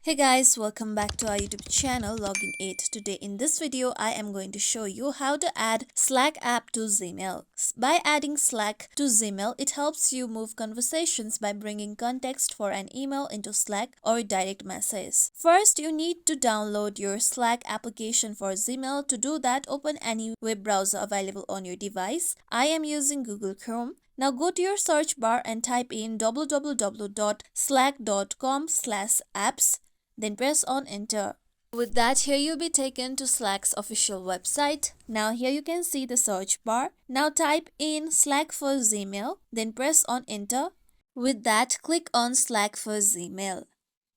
Hey guys, welcome back to our YouTube channel Login 8. Today in this video, I am going to show you how to add Slack app to Gmail. By adding Slack to Gmail, it helps you move conversations by bringing context for an email into Slack or direct message. First, you need to download your Slack application for Gmail. To do that, open any web browser available on your device. I am using Google Chrome. Now go to your search bar and type in www.slack.com/apps. Then press on enter. With that, here you'll be taken to Slack's official website. Now here you can see the search bar. Now type in Slack for Gmail, then press on enter. With that, click on Slack for Gmail.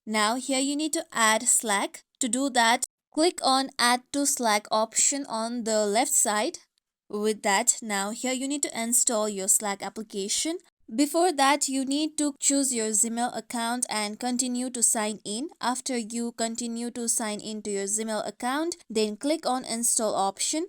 Now here you need to add Slack. To do that, click on Add to Slack option on the left side. With that, now here you need to install your Slack application. Before that, you need to choose your Gmail account and continue to sign in. After you continue to sign in to your Gmail account, then click on install option.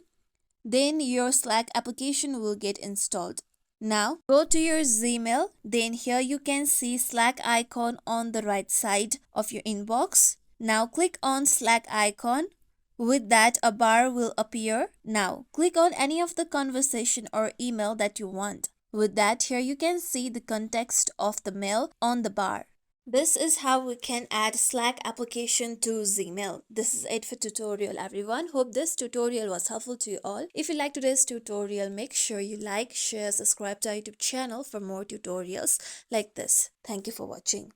Then your Slack application will get installed. Now go to your Gmail. Then here you can see Slack icon on the right side of your inbox. Now click on Slack icon. With that, a bar will appear. Now click on any of the conversation or email that you want. With that, here you can see the context of the mail on the bar. This is how we can add Slack application to Gmail. This is it for tutorial, everyone. Hope this tutorial was helpful to you all. If you like today's tutorial, make sure you like, share, subscribe to our YouTube channel for more tutorials like this. Thank you for watching.